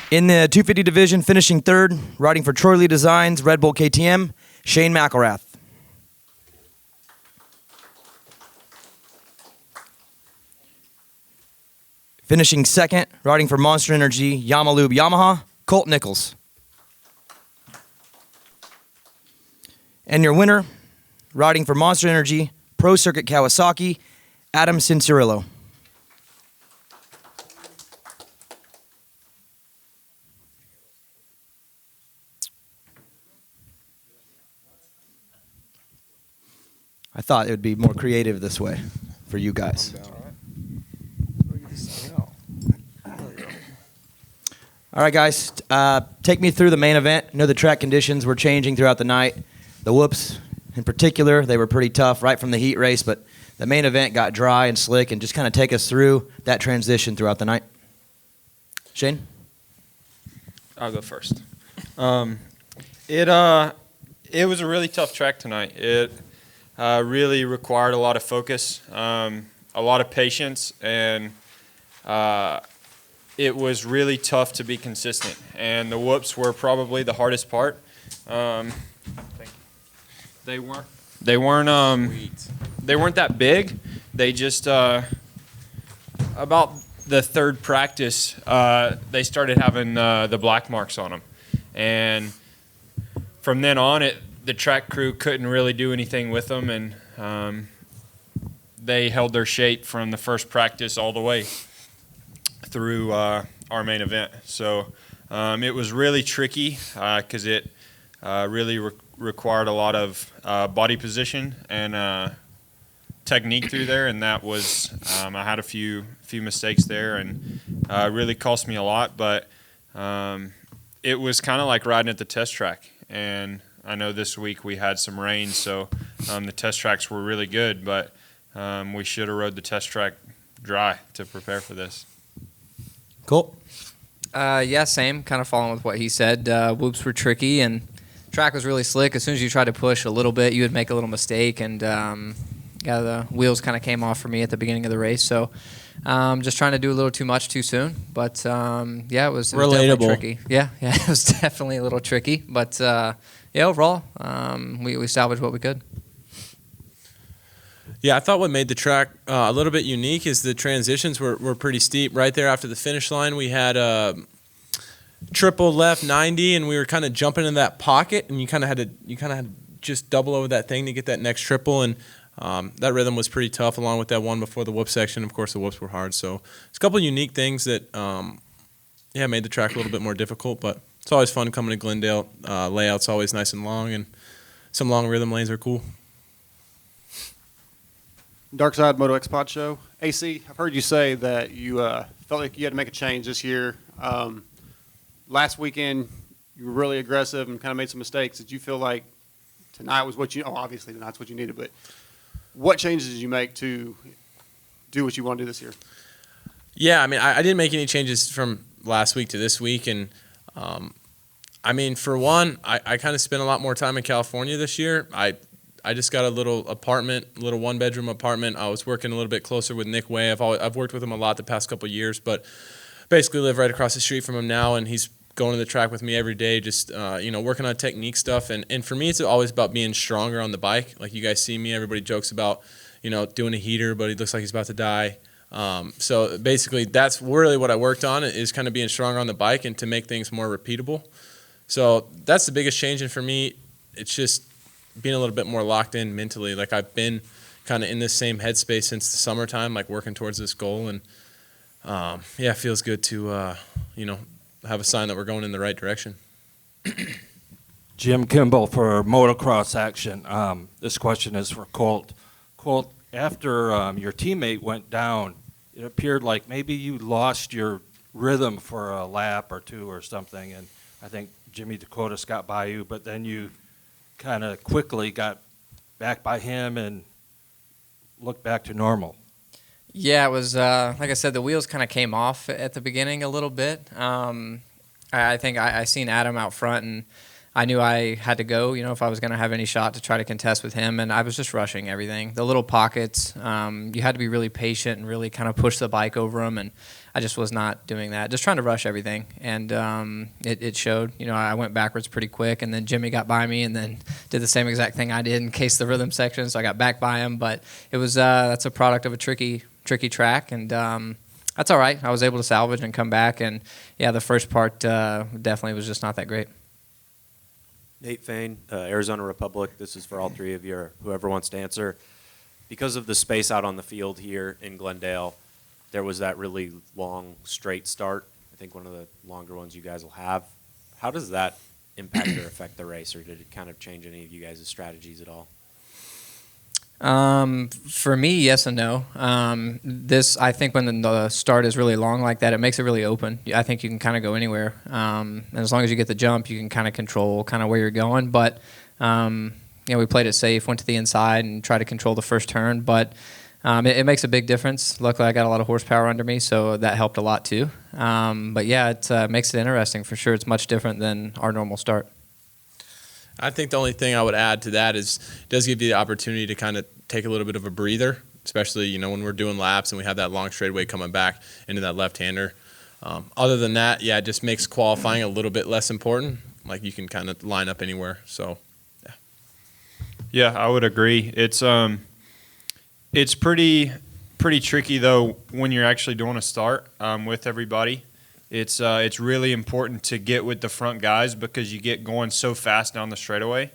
In the 250 division, finishing third, riding for Troy Lee Designs, Red Bull KTM, Shane McElrath. Finishing second, riding for Monster Energy, Yamalube Yamaha, Colt Nichols. And your winner, riding for Monster Energy, Pro Circuit Kawasaki, Adam Cincirillo. I thought it would be more creative this way for you guys. All right, guys, take me through the main event. I know the track conditions were changing throughout the night. The whoops, in particular, they were pretty tough right from the heat race, but the main event got dry and slick, and just kind of take us through that transition throughout the night. Shane? I'll go first. It was a really tough track tonight. It really required a lot of focus, a lot of patience, and it was really tough to be consistent. And the whoops were probably the hardest part. They weren't that big. They just about the third practice, they started having the black marks on them, and from then on, the track crew couldn't really do anything with them, and they held their shape from the first practice all the way through our main event. So it was really tricky because it really required a lot of body position and technique through there, and that was I had a few mistakes there, and really cost me a lot. But it was kind of like riding at the test track, and I know this week we had some rain, so the test tracks were really good, but we should have rode the test track dry to prepare for this. Cool. Yeah, same. Kind of following with what he said. Whoops were tricky, and track was really slick. As soon as you tried to push a little bit, you would make a little mistake, and yeah, the wheels kind of came off for me at the beginning of the race. So just trying to do a little too much too soon. But yeah, it was definitely tricky. Yeah, it was definitely a little tricky. But yeah, overall, we salvaged what we could. Yeah, I thought what made the track a little bit unique is the transitions were pretty steep. Right there after the finish line, we had a triple left 90, and we were kind of jumping in that pocket, and you kind of had to just double over that thing to get that next triple, and that rhythm was pretty tough, along with that one before the whoop section. Of course, the whoops were hard, so it's a couple of unique things that made the track a little bit more difficult, but it's always fun coming to Glendale. Layout's always nice and long, and some long rhythm lanes are cool. Dark Side Moto X Pod Show. AC, I've heard you say that you felt like you had to make a change this year. Last weekend, you were really aggressive and kind of made some mistakes. Did you feel like tonight was what you – obviously tonight's what you needed, but what changes did you make to do what you want to do this year? Yeah, I mean, I didn't make any changes from last week to this week, and I mean, for one, I kind of spent a lot more time in California this year. I just got a little one-bedroom apartment. I was working a little bit closer with Nick Way. I've worked with him a lot the past couple of years, but basically live right across the street from him now, and he's going to the track with me every day, just working on technique stuff. And for me, it's always about being stronger on the bike. Like you guys see me, everybody jokes about doing a heater, but he looks like he's about to die. So basically, that's really what I worked on, is kind of being stronger on the bike and to make things more repeatable. So that's the biggest change. And for me, it's just being a little bit more locked in mentally. Like I've been kind of in this same headspace since the summertime, like working towards this goal. And it feels good to, have a sign that we're going in the right direction. Jim Kimball for Motocross Action. This question is for Colt. Colt, after your teammate went down, it appeared like maybe you lost your rhythm for a lap or two or something, and I think Jimmy Dakotas got by you, but then you kind of quickly got back by him and looked back to normal. Yeah, it was, like I said, the wheels kind of came off at the beginning a little bit. I think I seen Adam out front, and I knew I had to go, if I was going to have any shot to try to contest with him, and I was just rushing everything. The little pockets, you had to be really patient and really kind of push the bike over them, and I just was not doing that. Just trying to rush everything, and it showed. I went backwards pretty quick, and then Jimmy got by me and then did the same exact thing I did in case the rhythm section, so I got back by him. But it was that's a product of a tricky track, and that's all right. I was able to salvage and come back, and yeah, the first part definitely was just not that great. Nate Fain, Arizona Republic. This is for all three of you, or whoever wants to answer. Because of the space out on the field here in Glendale, there was that really long straight start. I think one of the longer ones you guys will have. How does that impact or affect the race, or did it kind of change any of you guys' strategies at all? For me, yes and no. I think when the start is really long like that, it makes it really open. I think you can kind of go anywhere. And as long as you get the jump, you can kind of control kind of where you're going. But, we played it safe, went to the inside and tried to control the first turn. But it makes a big difference. Luckily, I got a lot of horsepower under me, so that helped a lot too. But yeah, it makes it interesting for sure. It's much different than our normal start. I think the only thing I would add to that is it does give you the opportunity to kind of take a little bit of a breather, especially when we're doing laps and we have that long straightaway coming back into that left-hander. Other than that, yeah, it just makes qualifying a little bit less important. Like you can kind of line up anywhere. So, yeah. Yeah, I would agree. It's pretty tricky though when you're actually doing a start with everybody. It's really important to get with the front guys because you get going so fast down the straightaway,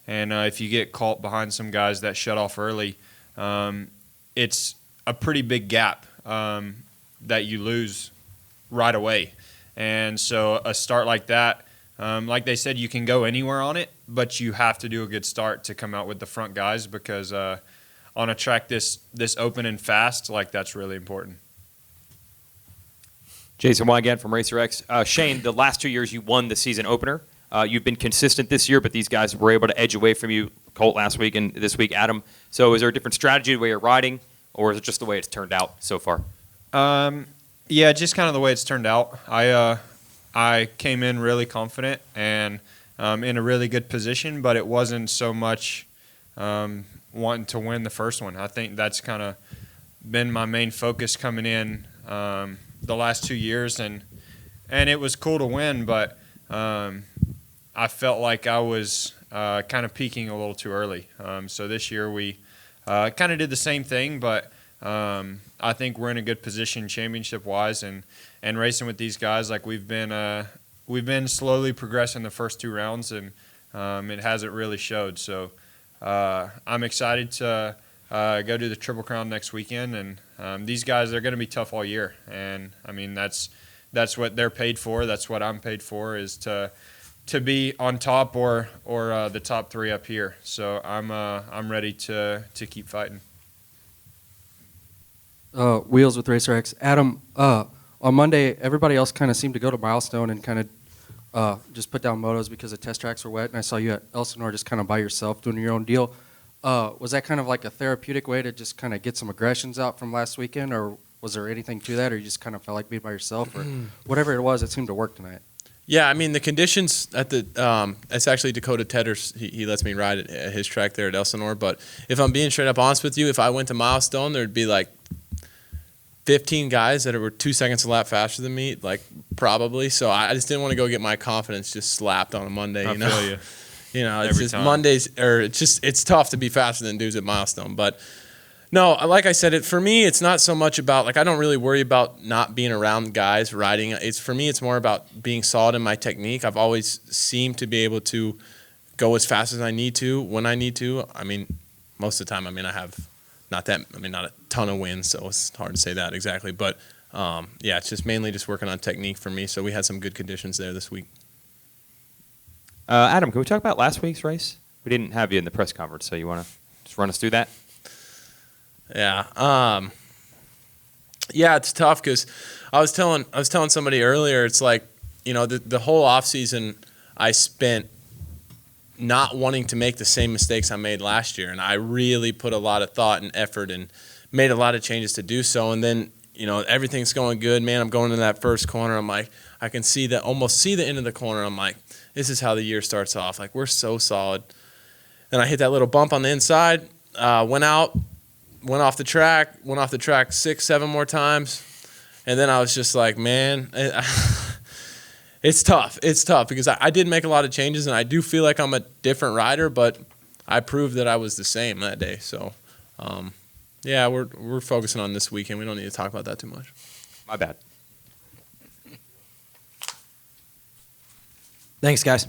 and if you get caught behind some guys that shut off early, it's a pretty big gap that you lose right away. And so a start like that, like they said, you can go anywhere on it, but you have to do a good start to come out with the front guys because on a track this open and fast, like that's really important. Jason Wygant from Racer X. Shane, the last 2 years you won the season opener. You've been consistent this year, but these guys were able to edge away from you, Colt last week and this week, Adam. So is there a different strategy the way you're riding, or is it just the way it's turned out so far? Yeah, just kind of the way it's turned out. I came in really confident and in a really good position, but it wasn't so much wanting to win the first one. I think that's kind of been my main focus coming in the last 2 years, and it was cool to win, but I felt like I was kind of peaking a little too early. So this year we kind of did the same thing, but I think we're in a good position championship-wise and racing with these guys. Like we've been slowly progressing the first 2 rounds, and it hasn't really showed. So I'm excited to go do the Triple Crown next weekend, and these guys, they're going to be tough all year. And I mean, that's what they're paid for. That's what I'm paid for, is to be on top or the top 3 up here. So I'm ready to keep fighting. Wheels with Racer X. Adam, on Monday, everybody else kind of seemed to go to Milestone and kind of just put down motos because the test tracks were wet, and I saw you at Elsinore just kind of by yourself doing your own deal. Was that kind of like a therapeutic way to just kind of get some aggressions out from last weekend, or was there anything to that, or you just kind of felt like being by yourself, or whatever it was, it seemed to work tonight? Yeah, I mean, the conditions at the it's actually Dakota Tedder's. He lets me ride at his track there at Elsinore. But if I'm being straight up honest with you, if I went to Milestone, there'd be like 15 guys that were 2 seconds a lap faster than me, like probably. So I just didn't want to go get my confidence just slapped on a Monday. I feel you. It's Every just time. Mondays, or it's tough to be faster than dudes at Milestone. But no, like I said, for me, it's not so much about, like, I don't really worry about not being around guys riding. For me, it's more about being solid in my technique. I've always seemed to be able to go as fast as I need to when I need to. I mean, most of the time, I have not a ton of wins, so it's hard to say that exactly. But yeah, it's just mainly just working on technique for me. So we had some good conditions there this week. Adam, can we talk about last week's race? We didn't have you in the press conference, so you want to just run us through that? Yeah. Yeah, it's tough because I was telling somebody earlier, it's like, the whole off season I spent not wanting to make the same mistakes I made last year, and I really put a lot of thought and effort and made a lot of changes to do so. And then, everything's going good, man. I'm going into that first corner. I'm like, I can almost see the end of the corner. I'm like, this is how the year starts off. Like, we're so solid. Then I hit that little bump on the inside, went off the track 6, 7 more times. And then I was just like, man, it's tough. It's tough because I did make a lot of changes, and I do feel like I'm a different rider, but I proved that I was the same that day. So, yeah, we're focusing on this weekend. We don't need to talk about that too much. My bad. Thanks, guys.